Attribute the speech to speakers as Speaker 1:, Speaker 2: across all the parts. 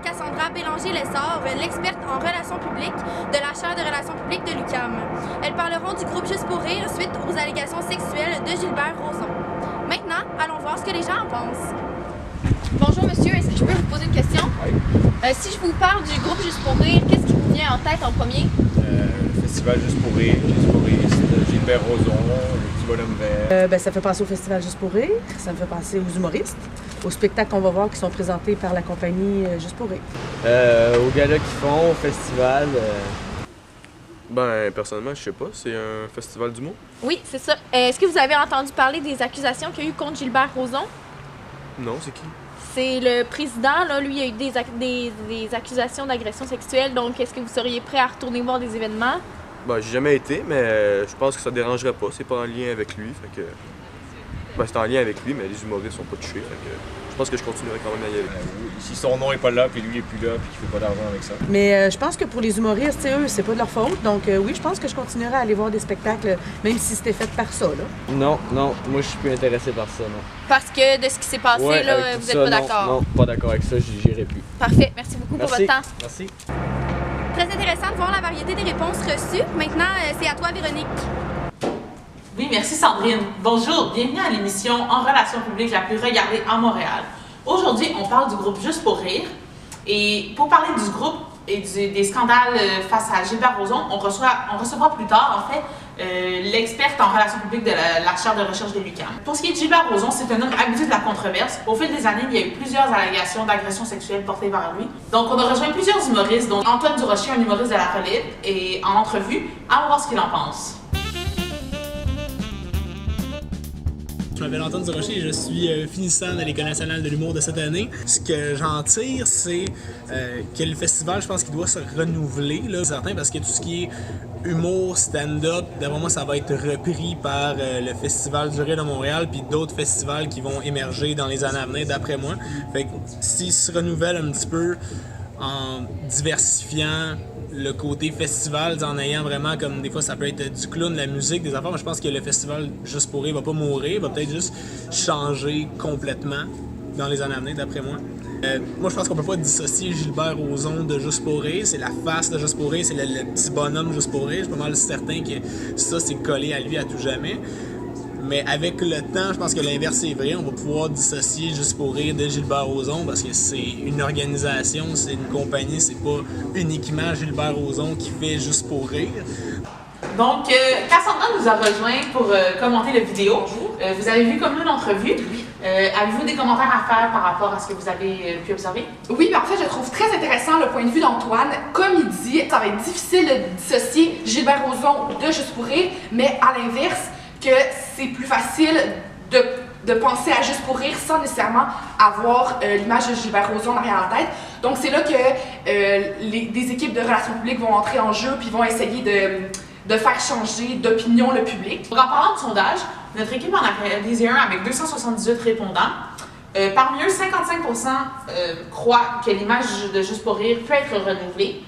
Speaker 1: Cassandra Bélanger-Lessard, l'experte en relations publiques de la chaire de relations publiques de l'UQAM. Elles parleront du groupe Juste pour rire suite aux allégations sexuelles de Gilbert Rozon. Maintenant, allons voir ce que les gens en pensent. Bonjour monsieur, est-ce que je peux vous poser une question?
Speaker 2: Oui.
Speaker 1: Si je vous parle du groupe Juste pour rire, qu'est-ce qui vous vient en tête en premier?
Speaker 2: Le festival Juste pour rire, Juste pour rire, Gilbert Rozon, le petit bonhomme vert.
Speaker 3: Ça fait penser au festival Juste pour rire, ça me fait penser aux humoristes, aux spectacles qu'on va voir qui sont présentés par la compagnie Juste pour rire.
Speaker 4: Aux galas qu'ils font, au festival.
Speaker 5: Ben, personnellement, je sais pas, c'est un festival d'humour.
Speaker 1: Oui, c'est ça. Est-ce que vous avez entendu parler des accusations qu'il y a eu contre Gilbert Rozon?
Speaker 5: Non, c'est qui?
Speaker 1: C'est le président, là, lui, il y a eu des accusations d'agression sexuelle, donc est-ce que vous seriez prêt à retourner voir des événements?
Speaker 5: Ben, j'ai jamais été, mais je pense que ça dérangerait pas, c'est pas en lien avec lui, fait que... Ben, c'est en lien avec lui, mais les humoristes sont pas touchés, fait que... Je pense que je continuerai quand même à y aller.
Speaker 2: Oui, si son nom est pas là, puis lui est plus là, puis qu'il fait pas d'argent avec ça.
Speaker 3: Mais je pense que pour les humoristes, eux, c'est pas de leur faute. Donc oui, je pense que je continuerai à aller voir des spectacles, même si c'était fait par ça, là.
Speaker 4: Non, moi je suis plus intéressé par ça, non.
Speaker 1: Parce que de ce qui s'est passé,
Speaker 4: Ouais,
Speaker 1: là,
Speaker 4: avec tout
Speaker 1: vous
Speaker 4: ça,
Speaker 1: n'êtes pas
Speaker 4: non,
Speaker 1: d'accord?
Speaker 4: Non, pas d'accord avec ça, j'irai plus.
Speaker 1: Parfait. Merci beaucoup pour votre temps.
Speaker 4: Merci.
Speaker 1: Très intéressant de voir la variété des réponses reçues. Maintenant, c'est à toi, Véronique.
Speaker 6: Oui, merci Sandrine. Bonjour, bienvenue à l'émission En relations publiques la plus regardée à Montréal. Aujourd'hui, on parle du groupe Juste pour rire. Et pour parler du groupe et des scandales face à Gilbert Rozon, on recevra plus tard, en fait, l'experte en relations publiques de la chaire de recherche de l'UQAM. Pour ce qui est de Gilbert Rozon, c'est un homme habitué de la controverse. Au fil des années, il y a eu plusieurs allégations d'agression sexuelle portées vers lui. Donc, on a rejoint plusieurs humoristes, dont Antoine Durocher, un humoriste de la relève, et en entrevue, allons voir ce qu'il en pense.
Speaker 7: Je m'appelle Antoine Durocher et je suis finissant à l'École nationale de l'humour de cette année. Ce que j'en tire, c'est que le festival, je pense qu'il doit se renouveler, là, certain, parce que tout ce qui est humour, stand-up, d'après moi, ça va être repris par le Festival du rire de Montréal puis d'autres festivals qui vont émerger dans les années à venir, d'après moi. Fait que s'ils se renouvellent un petit peu en diversifiant le côté festival, en ayant vraiment comme des fois ça peut être du clown, de la musique, des affaires, mais je pense que le festival Juste pour rire va pas mourir, va peut-être juste changer complètement dans les années à venir, d'après moi. Moi je pense qu'on peut pas dissocier Gilbert Rozon de Juste pour rire, c'est la face de Juste pour rire, c'est le petit bonhomme Juste pour rire, je suis pas mal certain que ça c'est collé à lui à tout jamais. Mais avec le temps, je pense que l'inverse est vrai. On va pouvoir dissocier Juste pour rire de Gilbert Rozon parce que c'est une organisation, c'est une compagnie, c'est pas uniquement Gilbert Rozon qui fait Juste pour rire.
Speaker 6: Donc, Cassandra nous a rejoint pour commenter la vidéo. Vous avez vu comme nous l'entrevue. Avez-vous des commentaires à faire par rapport à ce que vous avez pu observer?
Speaker 8: Oui, mais en fait, je trouve très intéressant le point de vue d'Antoine. Comme il dit, ça va être difficile de dissocier Gilbert Rozon de Juste pour rire, mais à l'inverse, que c'est plus facile de penser à Juste pour rire sans nécessairement avoir l'image de Gilbert Rozon en arrière la tête. Donc c'est là que des équipes de relations publiques vont entrer en jeu puis vont essayer de faire changer d'opinion le public.
Speaker 6: Donc en parlant de sondage, notre équipe en a réalisé un avec 278 répondants. Parmi eux, 55% croient que l'image de Juste pour rire peut être renouvelée.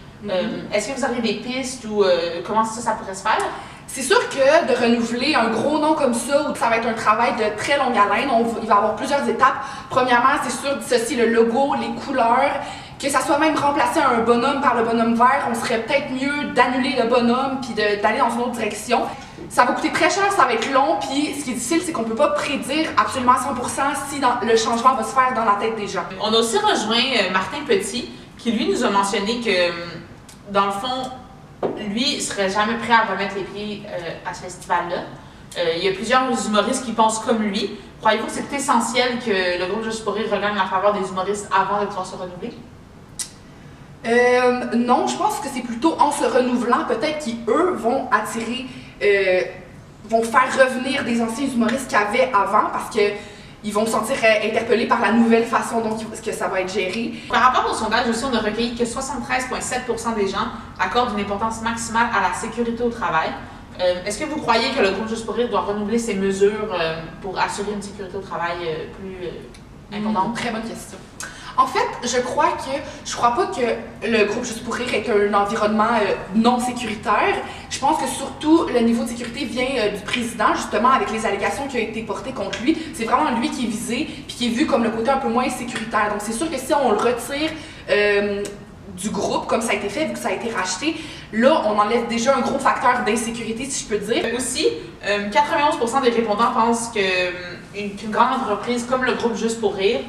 Speaker 6: Est-ce que vous avez des pistes ou comment ça pourrait se faire?
Speaker 8: C'est sûr que de renouveler un gros nom comme ça, ça va être un travail de très longue haleine. Il va y avoir plusieurs étapes. Premièrement, c'est sûr dissocier le logo, les couleurs, que ça soit même remplacé un bonhomme par le bonhomme vert. On serait peut-être mieux d'annuler le bonhomme puis d'aller dans une autre direction. Ça va coûter très cher, ça va être long, puis ce qui est difficile, c'est qu'on peut pas prédire absolument à 100% si le changement va se faire dans la tête des gens.
Speaker 6: On a aussi rejoint Martin Petit, qui lui nous a mentionné que, dans le fond, lui, il serait jamais prêt à remettre les pieds à ce festival-là. Il y a plusieurs humoristes qui pensent comme lui. Croyez-vous que c'est essentiel que le groupe Juste pour rire regagne la faveur des humoristes avant de pouvoir se renouveler?
Speaker 8: Non, je pense que c'est plutôt en se renouvelant, peut-être qu'eux vont attirer, vont faire revenir des anciens humoristes qu'il y avait avant, parce que ils vont se sentir interpellés par la nouvelle façon dont que ça va être géré.
Speaker 6: Par rapport au sondage aussi, on a recueilli que 73,7% des gens accordent une importance maximale à la sécurité au travail. Est-ce que vous croyez que le groupe Juste pour rire doit renouveler ses mesures pour assurer une sécurité au travail plus importante?
Speaker 8: Très bonne question. En fait, je crois pas que le groupe Juste pour rire est un environnement non sécuritaire. Je pense que surtout le niveau de sécurité vient du président, justement, avec les allégations qui ont été portées contre lui. C'est vraiment lui qui est visé, puis qui est vu comme le côté un peu moins sécuritaire. Donc c'est sûr que si on le retire du groupe, comme ça a été fait, vu que ça a été racheté, là, on enlève déjà un gros facteur d'insécurité, si je peux dire.
Speaker 6: Aussi, 91% des répondants pensent qu'une grande entreprise comme le groupe Juste pour rire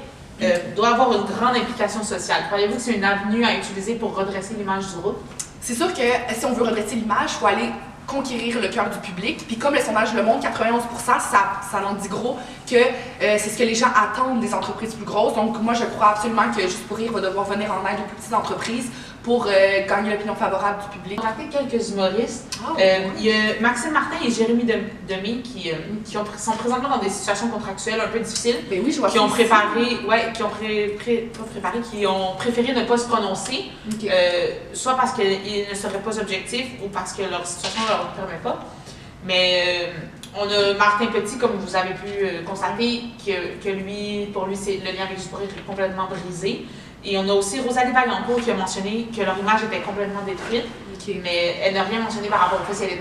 Speaker 6: doit avoir une grande implication sociale. Croyez-vous que c'est une avenue à utiliser pour redresser l'image du groupe?
Speaker 8: C'est sûr que si on veut redresser l'image, il faut aller conquérir le cœur du public. Puis comme le sondage le montre, 91%, ça en dit gros que c'est ce que les gens attendent des entreprises plus grosses. Donc moi, je crois absolument que Juste pour rire va devoir venir en aide aux plus petites entreprises pour gagner l'opinion favorable du public.
Speaker 6: On a fait quelques humoristes. Il y a Maxime Martin et Jérémy Demé qui sont présentement dans des situations contractuelles un peu difficiles.
Speaker 8: Ben oui, je vois
Speaker 6: qui ont préparé, qui ont préféré ne pas se prononcer, soit parce qu'ils ne seraient pas objectifs ou parce que leur situation ne leur permet pas. Mais on a Martin Petit, comme vous avez pu constater, que pour lui, le lien avec Juste pour rire est complètement brisé. Et on a aussi Rosalie Vaillancourt qui a mentionné que leur image était complètement détruite, mais elle n'a rien mentionné par rapport au fait si elle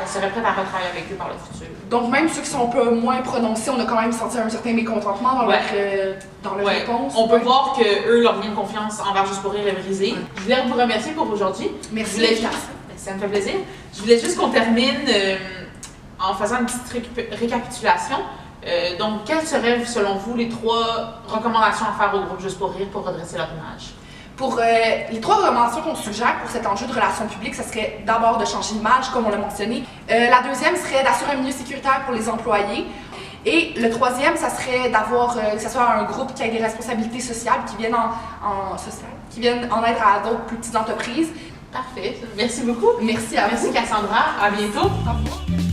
Speaker 6: serait prête à retravailler avec eux par le futur.
Speaker 8: Donc même ceux qui sont un peu moins prononcés, on a quand même senti un certain mécontentement dans leur réponse.
Speaker 6: On peut voir que eux, leur lien de confiance envers Juste pour rire est brisé. Je voulais vous remercier pour aujourd'hui.
Speaker 8: Merci.
Speaker 6: Ça me fait plaisir. Je voulais juste qu'on termine en faisant une petite récapitulation. Donc, quelles seraient, selon vous, les 3 recommandations à faire au groupe Juste pour rire pour redresser leur image?
Speaker 8: Pour les 3 recommandations qu'on suggère pour cet enjeu de relations publiques, ça serait d'abord de changer l'image, comme on l'a mentionné. La deuxième serait d'assurer un milieu sécuritaire pour les employés. Et le troisième, ça serait d'avoir, que ce soit un groupe qui ait des responsabilités sociales qui viennent en aide à d'autres plus petites entreprises.
Speaker 6: Parfait. Merci beaucoup.
Speaker 8: Merci à vous.
Speaker 6: Merci Cassandra. À bientôt.
Speaker 8: Au revoir.